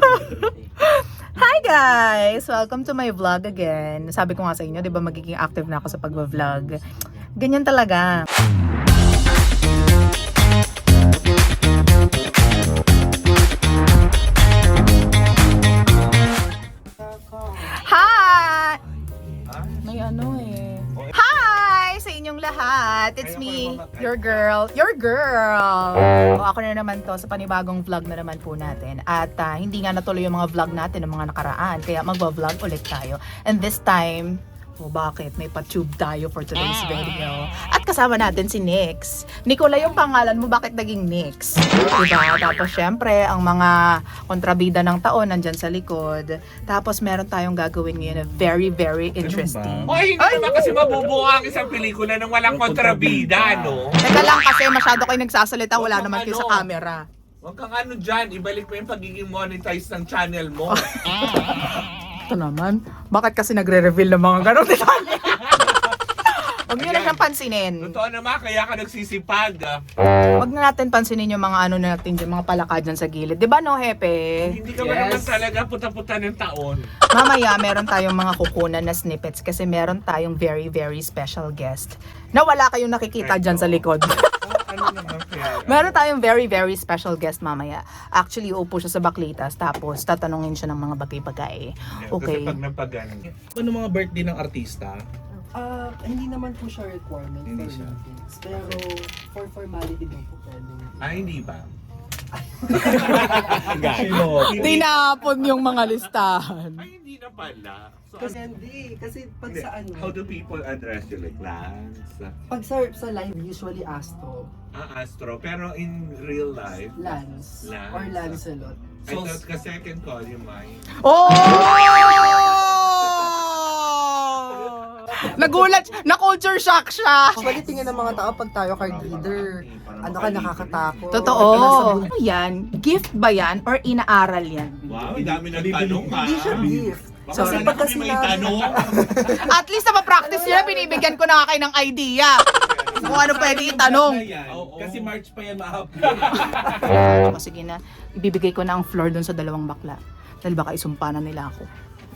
Hi guys! Welcome to my vlog again. Sabi ko nga sa inyo, di ba magiging active na ako sa pag-vlog. Ganyan talaga. Hi! May ano eh. Hi sa inyong lahat. It's me, your girl. Your girl! O ako na naman to sa panibagong vlog na naman po natin. At hindi nga natuloy yung mga vlog natin ng mga nakaraan. Kaya magva-vlog ulit tayo. And this time, bakit? May pa-tube tayo for today's video. At kasama natin si Nix. Nicola yung pangalan mo, bakit naging Nix? Diba? Tapos syempre, ang mga kontrabida ng taon nandyan sa likod. Tapos meron tayong gagawin ngayon na very, very interesting. Hindi naman kasi mabubuo ang isang pelikula nang walang kontrabida, no? Teka lang kasi masyado kayo nagsasalita, wala naman kayo sa camera. Huwag kang ano dyan, ibalik mo yung pagiging monetized ng channel mo. Ito naman, bakit kasi nagre-reveal ng mga ganong detalye? Huwag nyo na siyang pansinin. Totoo naman, kaya ka nagsisipag. Huwag na natin pansinin yung mga ano natin dyan, mga palaka dyan sa gilid. Di ba no, Hepe? Hindi ka ba naman talaga puta-puta ng taon? Mamaya, meron tayong mga kukunan na snippets kasi meron tayong very, very special guest na wala kayong nakikita dyan sa likod. Ano naman kaya? Meron tayong very, very special guest mamaya. Actually, upo siya sa baklitas tapos tatanungin siya ng mga bagay-bagay. Okay. Kasi pag napagano. Ano mga birthday ng artista? Hindi naman po siya requirement Hindi for siya. meetings. Pero for formality daw po pwede. Hindi ba? Tinapon yung mga listahan. Hindi na pala. So, Kasi pag sa ano, how do people address you? Like Lance? pag sa live usually Astro, Astro. Pero in real life, Lance, Lance. or Lancelot. I thought kasi I can call you mine. Nagulat, na-culture shock siya. Actually, tingin ng mga tao pag tayo card reader, ano ka nakakatakot. Totoo. Nasa- Ano yan? Gift ba yan? Or inaaral yan? Wow, ang dami nagtanong ha. Hindi siya gift. Baka Sorry. sana kami may tanong. At least na ma-practice nila, binibigyan ko na nga kayo ng idea. Kung ano pwede itanong. Oo. Kasi March pa yan ma-upload. O sige na, ibibigay ko na ang floor dun sa dalawang bakla. Dahil baka isumpa na nila ako.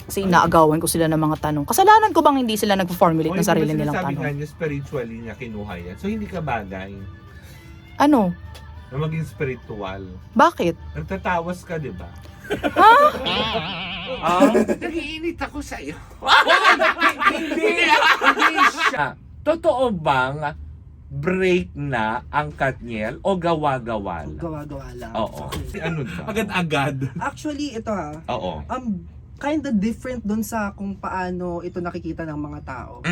Kasi inaagawan ko sila ng mga tanong. Kasalanan ko bang hindi sila nag-formulate ng sarili nilang Sabi tanong? niya spiritually niya kinuha yan. So hindi ka bagay Ano? na maging spiritual. Bakit? Nagtatawas ka, di ba? Nagiinit ako sa iyo. Hindi siya. Totoo bang break na ang Katniel o gawa-gawa lang? Gawa-gawa lang. Oo. Okay. Ano ba? Agad-agad. Actually, ito Oo. kinda different dun sa kung paano ito nakikita ng mga tao.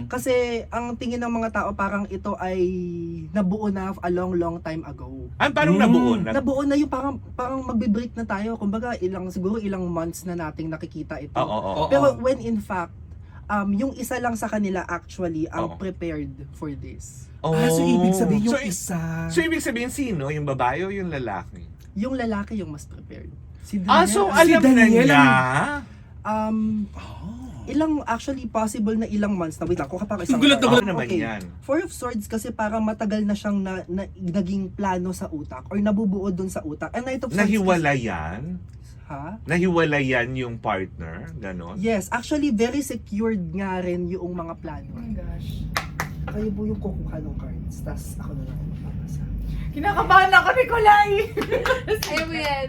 Kasi ang tingin ng mga tao parang ito ay nabuo na a long time ago. Parang nabuo na. Nabuo na yung parang magbe-break na tayo. Kumbaga siguro ilang months na nating nakikita ito. Oo. Pero when in fact, yung isa lang sa kanila actually ang Oo. prepared for this. So ibig sabihin yung So, isa. So ibig sabihin sino? Yung babae o yung lalaki? Yung lalaki yung mas prepared. Si Daniel. So Si alam na Daniel niya? Actually possible na ilang months na. Wait lang, kuha pa ako isang Gulat na card. Ano naman yan? Four of Swords kasi parang matagal na siyang naging plano sa utak or nabubuo dun sa utak. And Knight of Swords Nahiwalayan? ha? Nahiwalayan yung partner? Ganon? Yes, actually very secured nga rin yung mga plano. Oh my gosh. Kayo po yung kukuha ng cards, tas ako na lang ang papasa. Kinakabahan ako, Nicolay! Ayaw mo yan.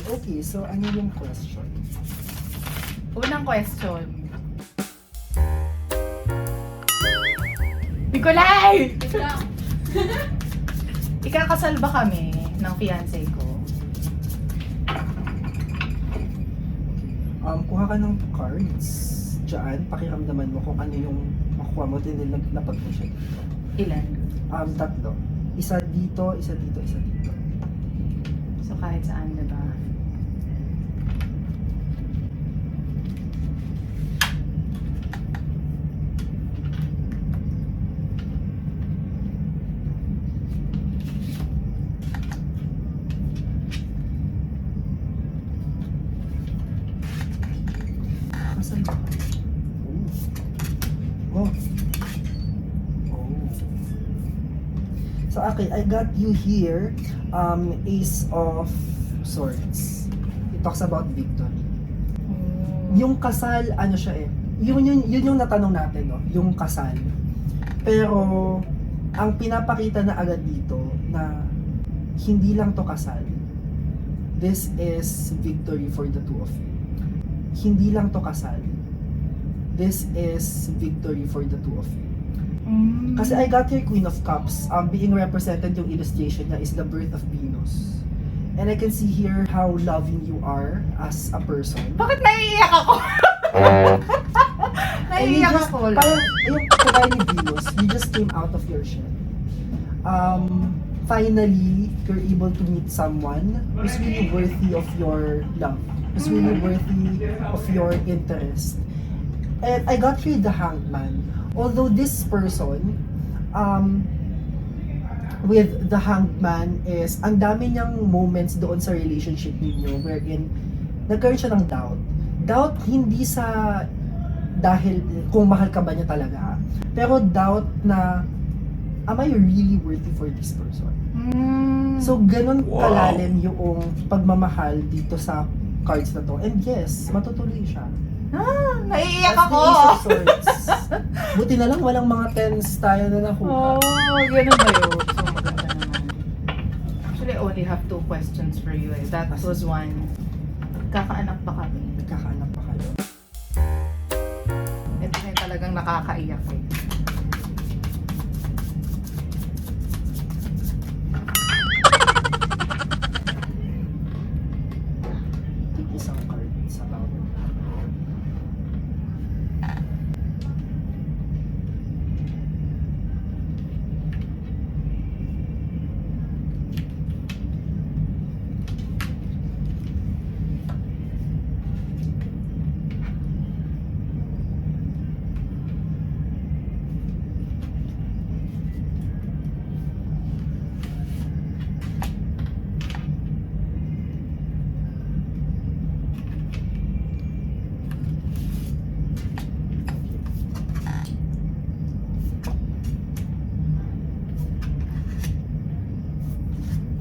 Okay, so ano yung question? Unang question. Nicolay! Ikakasal ba kami ng fiancé ko? Kuha ka ng cards dyan, pakiramdaman mo kung ano yung makuha mo din napag mo siya dito. Ilan? Tatlo. Isa dito, isa dito, isa dito. So kahit saan, diba? Asan ba? Oh. So okay, I got you here. Ace of Swords. It talks about victory. Yung kasal, ano siya eh, yun yung natanong natin, no? Yung kasal. Pero, ang pinapakita na agad dito na hindi lang to kasal. This is victory for the two of you. Hindi lang to kasal. This is victory for the two of you. Kasi I got here Queen of Cups. Being represented yung illustration niya is the birth of Venus. And I can see here how loving you are as a person. Bakit naiiyak ako? Naiiyak ako. Parang yung kagaya ni Venus, you just came out of your shell. Finally, you're able to meet someone who's really worthy of your love. Who's really worthy of your interest. And I got here the Hanged Man. Although this person, with the Hanged Man is, ang dami niyang moments doon sa relationship ninyo wherein nagkaroon siya ng doubt. Doubt hindi sa dahil kung mahal ka ba niya talaga, pero doubt na, am I really worthy for this person? So, ganun kalalim yung pagmamahal dito sa cards na to. And yes, matutuloy siya. Naiiyak That's ako. the Ace of Swords. Buti na lang walang mga tens tayo na nakuha. Ganun ba yun? So, maganda naman. Actually, I only have 2 questions for you. That was one. Kakaanak pa kami. Nagkakaanak pa kayo. Ito na yung talagang nakakaiyak eh. Isang card sa bawat.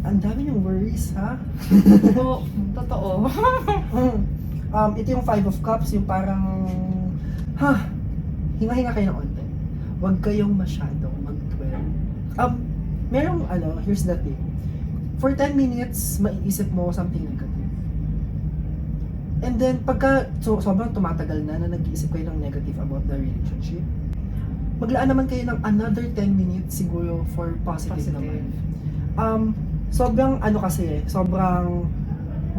Ang dami niyong worries, ha? Oo, totoo. Ito yung Five of Cups, yung parang, hinga-hinga kayo ng onte. Huwag kayong masyadong mag-dwell. Merong, here's the thing. For 10 minutes, maiisip mo something negative. And then, pagka sobrang tumatagal na nag-iisip kayo ng negative about the relationship, maglaan naman kayo ng another 10 minutes siguro for positive. Naman. Sobrang sobrang,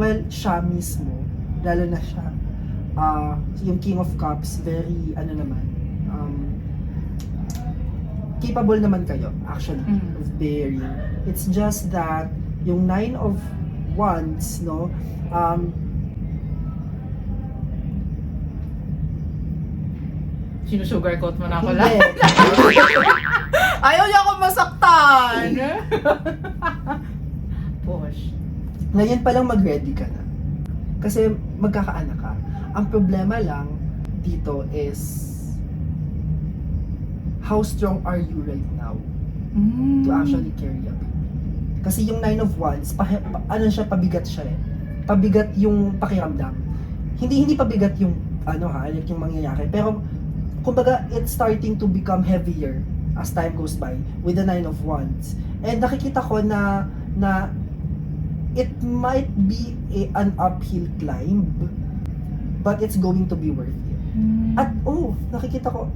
well, siya mismo, lalo na siya, yung King of Cups, very, capable naman kayo, actually, of bearing. It's just that, yung 9 of Wands, no, Sinusugarcoat mo na ako hindi. lang. Ayaw niya ako masaktan. Push. Ngayon pa lang mag-ready ka na. Kasi magkakaanak ka. Ang problema lang dito is how strong are you right now to actually carry a baby. Kasi yung 9 of Wands, pabigat siya eh. Pabigat yung pakiramdam. Hindi pabigat yung yung mangyayari. Pero kumbaga it's starting to become heavier as time goes by with the 9 of Wands. And nakikita ko na it might be an uphill climb, but it's going to be worth it. At nakikita ko,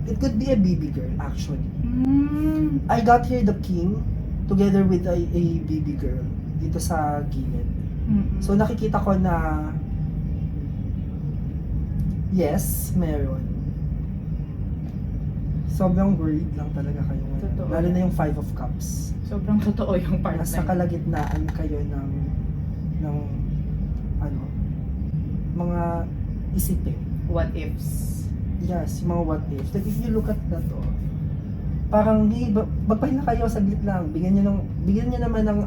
it could be a baby girl actually. I got here the king together with a baby girl dito sa gilid. So nakikita ko na yes, meron. Sobrang worried lang talaga kayo ngayon. Totoo. Lalo na yung 5 of Cups. Sobrang totoo yung part na Nasa yun. kalagitnaan kayo ng mga isipin. What ifs. Yes, yung mga what ifs. Like if you look at that, parang magpahinga kayo saglit lang. Bigyan niyo naman ng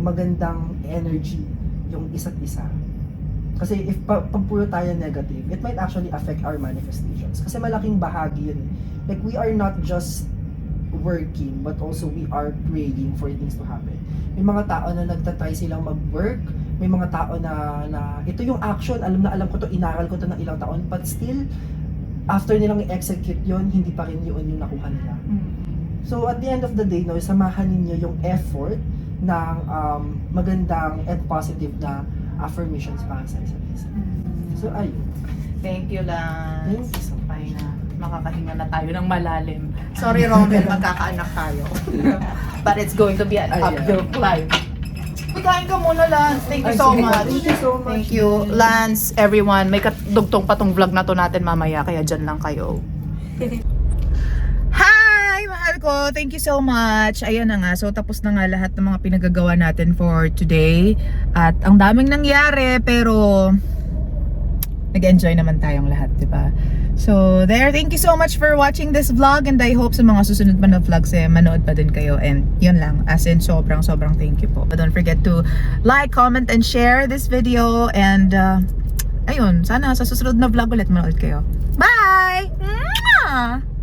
magandang energy yung isa't isa. Kasi if pag puro tayo negative, it might actually affect our manifestations. Kasi malaking bahagi yun. Like we are not just working, but also we are praying for things to happen. May mga tao na nagtatry silang mag-work, may mga tao na ito yung action, alam ko to, inaral ko to ng ilang taon, but still, after nilang i-execute yon, hindi pa rin yun yung nakuha nila. So at the end of the day, no, samahan ninyo yung effort ng magandang and positive na affirmations para sa isa't isa. So ayun. Thank you, Lance. Thank you. So, fine na. Makakahinga na tayo ng malalim. Sorry, Romel, magkakaanak tayo. But it's going to be an Ayan. uphill climb. Pagkain ka muna, Lance. Thank you so Ay, sige. much. Thank you so much. Thank you, Lance, everyone. May kadugtong pa tong vlog na to natin mamaya, kaya dyan lang kayo. Hi, mahal ko. Thank you so much. Ayan na nga. So, tapos na nga lahat ng mga pinagagawa natin for today. At ang daming nangyari, pero nag-enjoy naman tayong lahat, di ba? So, there. Thank you so much for watching this vlog, and I hope sa mga susunod pa na vlogs manood pa din kayo. And yun lang. As in, sobrang thank you po. But don't forget to like, comment, and share this video. And, ayun. Sana sa susunod na vlog ulit manood kayo. Bye! Mwah!